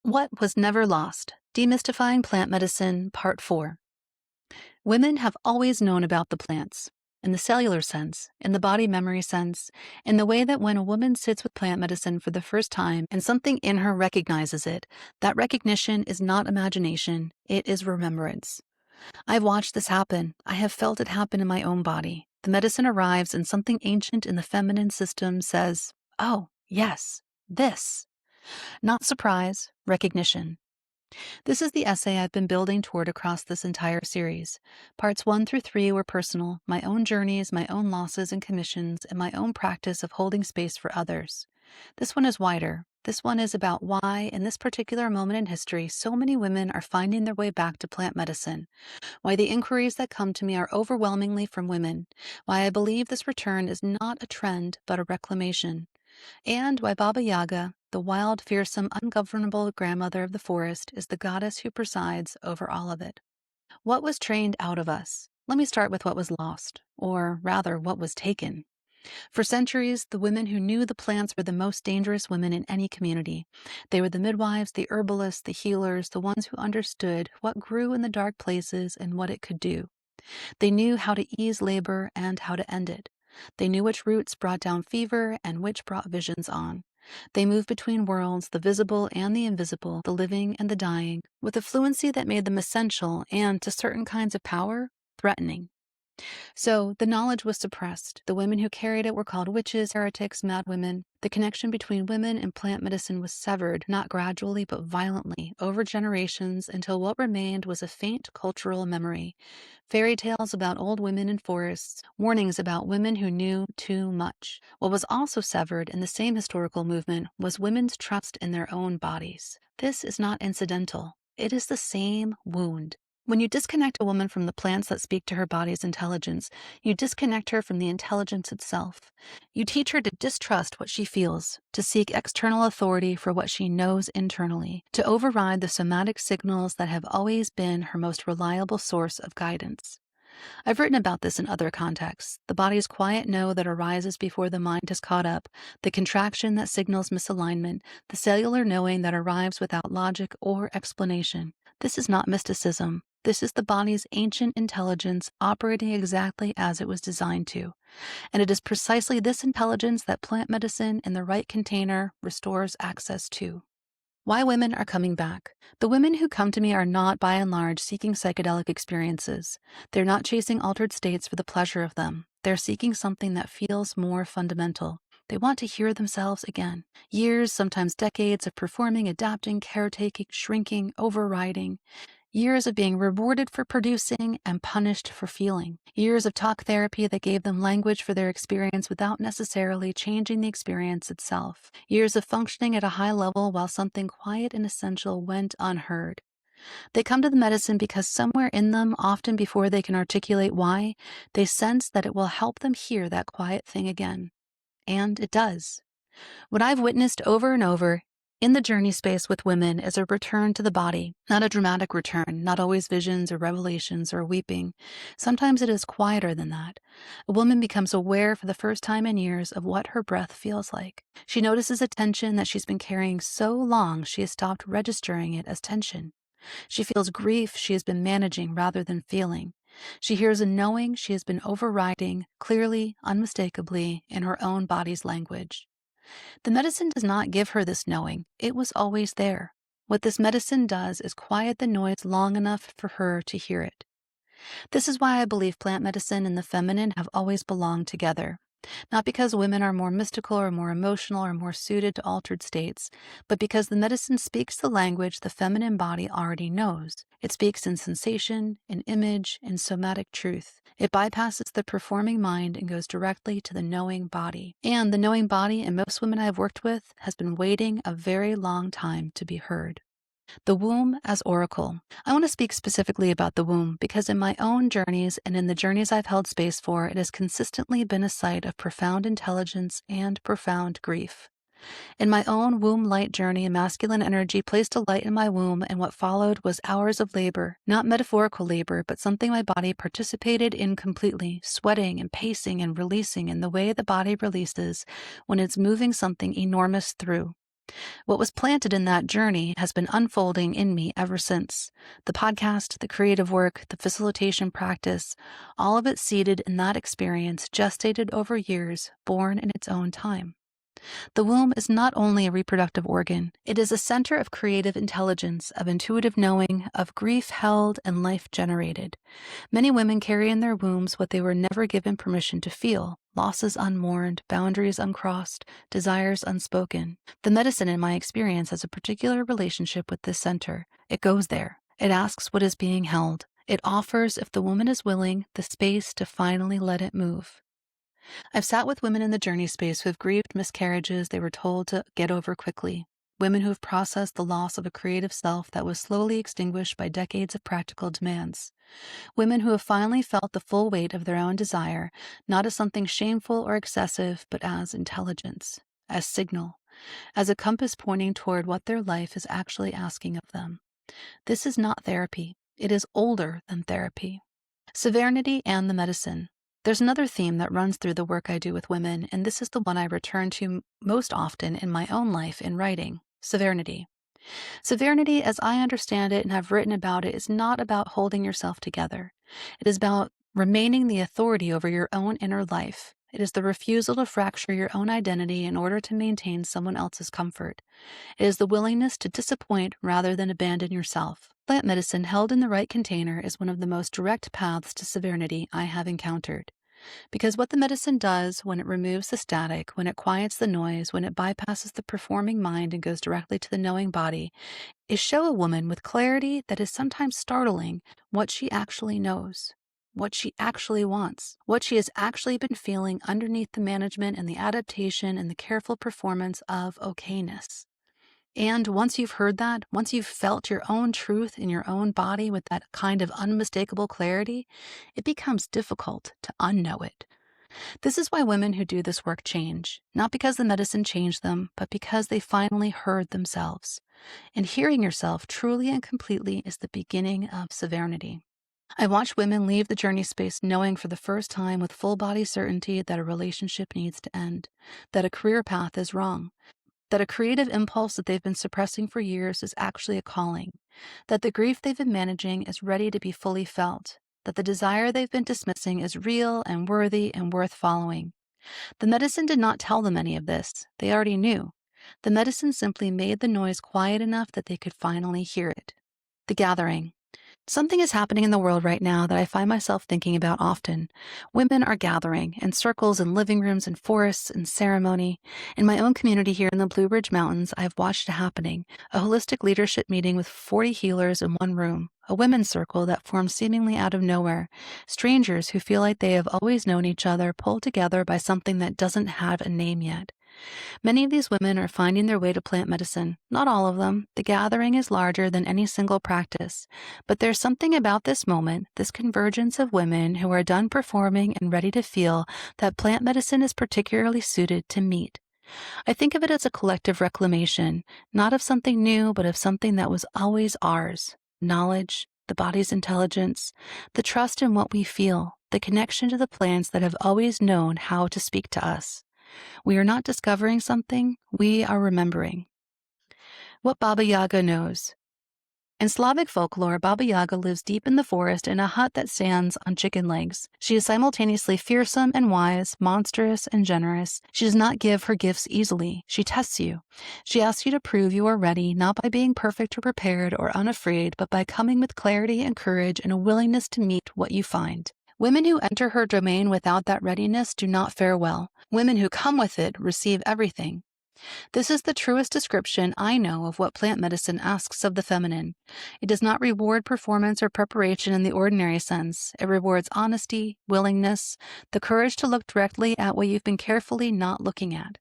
What Was Never Lost: Demystifying Plant Medicine, Part 4. Women have always known about the plants, in the cellular sense, in the body memory sense, in the way that when a woman sits with plant medicine for the first time and something in her recognizes it, that recognition is not imagination, it is remembrance. I've watched this happen. I have felt it happen in my own body. The medicine arrives and something ancient in the feminine system says, "Oh, yes, this." Not surprise, recognition. This is the essay I've been building toward across this entire series. Parts 1 through 3 were personal, my own journeys, my own losses and commissions, and my own practice of holding space for others. This one is wider. This one is about why, in this particular moment in history, so many women are finding their way back to plant medicine, why the inquiries that come to me are overwhelmingly from women, why I believe this return is not a trend but a reclamation, and why Baba Yaga, the wild, fearsome, ungovernable grandmother of the forest, is the goddess who presides over all of it. What was trained out of us? Let me start with what was lost, or rather, what was taken. For centuries, the women who knew the plants were the most dangerous women in any community. They were the midwives, the herbalists, the healers, the ones who understood what grew in the dark places and what it could do. They knew how to ease labor and how to end it. They knew which roots brought down fever and which brought visions on. They moved between worlds, the visible and the invisible, the living and the dying, with a fluency that made them essential and, to certain kinds of power, threatening. So the knowledge was suppressed. The women who carried it were called witches, heretics, mad women. The connection between women and plant medicine was severed, not gradually but violently, over generations until what remained was a faint cultural memory. Fairy tales about old women in forests, warnings about women who knew too much. What was also severed in the same historical movement was women's trust in their own bodies. This is not incidental. It is the same wound. When you disconnect a woman from the plants that speak to her body's intelligence, you disconnect her from the intelligence itself. You teach her to distrust what she feels, to seek external authority for what she knows internally, to override the somatic signals that have always been her most reliable source of guidance. I've written about this in other contexts: the body's quiet no that arises before the mind has caught up, the contraction that signals misalignment, the cellular knowing that arrives without logic or explanation. This is not mysticism. This is the body's ancient intelligence operating exactly as it was designed to. And it is precisely this intelligence that plant medicine in the right container restores access to. Why women are coming back. The women who come to me are not, by and large, seeking psychedelic experiences. They're not chasing altered states for the pleasure of them. They're seeking something that feels more fundamental. They want to hear themselves again. Years, sometimes decades, of performing, adapting, caretaking, shrinking, overriding. Years of being rewarded for producing and punished for feeling. Years of talk therapy that gave them language for their experience without necessarily changing the experience itself. Years of functioning at a high level while something quiet and essential went unheard. They come to the medicine because somewhere in them, often before they can articulate why, they sense that it will help them hear that quiet thing again. And it does. What I've witnessed over and over in the journey space with women is a return to the body, not a dramatic return, not always visions or revelations or weeping. Sometimes it is quieter than that. A woman becomes aware for the first time in years of what her breath feels like. She notices a tension that she's been carrying so long she has stopped registering it as tension. She feels grief she has been managing rather than feeling. She hears a knowing she has been overriding, clearly, unmistakably, in her own body's language. The medicine does not give her this knowing. It was always there. What this medicine does is quiet the noise long enough for her to hear it. This is why I believe plant medicine and the feminine have always belonged together. Not because women are more mystical or more emotional or more suited to altered states, but because the medicine speaks the language the feminine body already knows. It speaks in sensation, in image, in somatic truth. It bypasses the performing mind and goes directly to the knowing body. And the knowing body in most women I've worked with has been waiting a very long time to be heard. The womb as oracle. I want to speak specifically about the womb because in my own journeys and in the journeys I've held space for, it has consistently been a site of profound intelligence and profound grief. In my own womb light journey, masculine energy placed a light in my womb, and what followed was hours of labor, not metaphorical labor, but something my body participated in completely, sweating and pacing and releasing in the way the body releases when it's moving something enormous through. What was planted in that journey has been unfolding in me ever since. The podcast, the creative work, the facilitation practice, all of it seeded in that experience, gestated over years, born in its own time. The womb is not only a reproductive organ, it is a center of creative intelligence, of intuitive knowing, of grief held and life generated. Many women carry in their wombs what they were never given permission to feel: losses unmourned, boundaries uncrossed, desires unspoken. The medicine, in my experience, has a particular relationship with this center. It goes there. It asks what is being held. It offers, if the woman is willing, the space to finally let it move. I've sat with women in the journey space who have grieved miscarriages they were told to get over quickly. Women who have processed the loss of a creative self that was slowly extinguished by decades of practical demands. Women who have finally felt the full weight of their own desire, not as something shameful or excessive, but as intelligence, as signal, as a compass pointing toward what their life is actually asking of them. This is not therapy. It is older than therapy. Severity and the medicine. There's another theme that runs through the work I do with women, and this is the one I return to most often in my own life in writing: severity. Severity, as I understand it and have written about it, is not about holding yourself together. It is about remaining the authority over your own inner life. It is the refusal to fracture your own identity in order to maintain someone else's comfort. It is the willingness to disappoint rather than abandon yourself. Plant medicine held in the right container is one of the most direct paths to severity I have encountered. Because what the medicine does when it removes the static, when it quiets the noise, when it bypasses the performing mind and goes directly to the knowing body, is show a woman with clarity that is sometimes startling what she actually knows, what she actually wants, what she has actually been feeling underneath the management and the adaptation and the careful performance of okayness. And once you've heard that, once you've felt your own truth in your own body with that kind of unmistakable clarity, it becomes difficult to unknow it. This is why women who do this work change, not because the medicine changed them, but because they finally heard themselves. And hearing yourself truly and completely is the beginning of severity. I watch women leave the journey space knowing for the first time with full body certainty that a relationship needs to end, that a career path is wrong, that a creative impulse that they've been suppressing for years is actually a calling, that the grief they've been managing is ready to be fully felt, that the desire they've been dismissing is real and worthy and worth following. The medicine did not tell them any of this. They already knew. The medicine simply made the noise quiet enough that they could finally hear it. The gathering. Something is happening in the world right now that I find myself thinking about often. Women are gathering in circles in living rooms and forests in ceremony. In my own community here in the Blue Ridge Mountains, I've watched it happening: a holistic leadership meeting with 40 healers in one room, a women's circle that forms seemingly out of nowhere, strangers who feel like they have always known each other pulled together by something that doesn't have a name yet. Many of these women are finding their way to plant medicine. Not all of them. The gathering is larger than any single practice. But there's something about this moment, this convergence of women who are done performing and ready to feel, that plant medicine is particularly suited to meet. I think of it as a collective reclamation, not of something new, but of something that was always ours: knowledge, the body's intelligence, the trust in what we feel, the connection to the plants that have always known how to speak to us. We are not discovering something, we are remembering. What Baba Yaga knows. In Slavic folklore, Baba Yaga lives deep in the forest in a hut that stands on chicken legs. She is simultaneously fearsome and wise, monstrous and generous. She does not give her gifts easily. She tests you. She asks you to prove you are ready, not by being perfect or prepared or unafraid, but by coming with clarity and courage and a willingness to meet what you find. Women who enter her domain without that readiness do not fare well. Women who come with it receive everything. This is the truest description I know of what plant medicine asks of the feminine. It does not reward performance or preparation in the ordinary sense. It rewards honesty, willingness, the courage to look directly at what you've been carefully not looking at.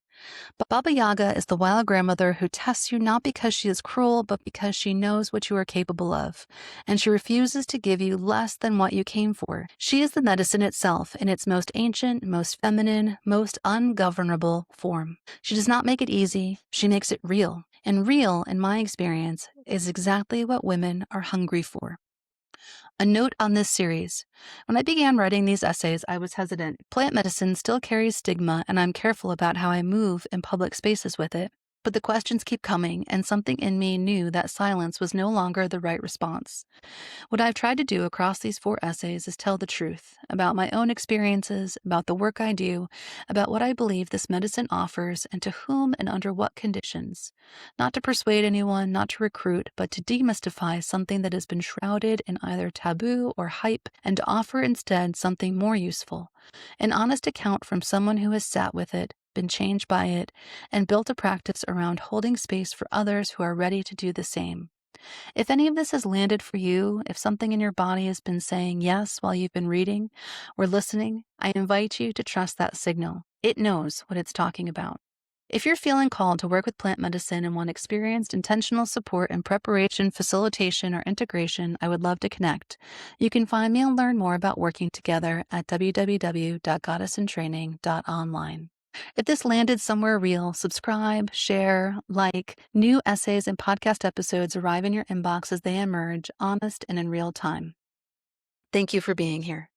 But Baba Yaga is the wild grandmother who tests you not because she is cruel, but because she knows what you are capable of, and she refuses to give you less than what you came for. She is the medicine itself in its most ancient, most feminine, most ungovernable form. She does not make it easy, she makes it real. And real, in my experience, is exactly what women are hungry for. A note on this series. When I began writing these essays, I was hesitant. Plant medicine still carries stigma, and I'm careful about how I move in public spaces with it. But the questions keep coming, and something in me knew that silence was no longer the right response. What I've tried to do across these 4 essays is tell the truth about my own experiences, about the work I do, about what I believe this medicine offers, and to whom and under what conditions. Not to persuade anyone, not to recruit, but to demystify something that has been shrouded in either taboo or hype, and to offer instead something more useful. An honest account from someone who has sat with it, been changed by it, and built a practice around holding space for others who are ready to do the same. If any of this has landed for you, if something in your body has been saying yes while you've been reading or listening, I invite you to trust that signal. It knows what it's talking about. If you're feeling called to work with plant medicine and want experienced, intentional support in preparation, facilitation, or integration, I would love to connect. You can find me and learn more about working together at www.goddessintraining.online. If this landed somewhere real, subscribe, share, like. New essays and podcast episodes arrive in your inbox as they emerge, honest and in real time. Thank you for being here.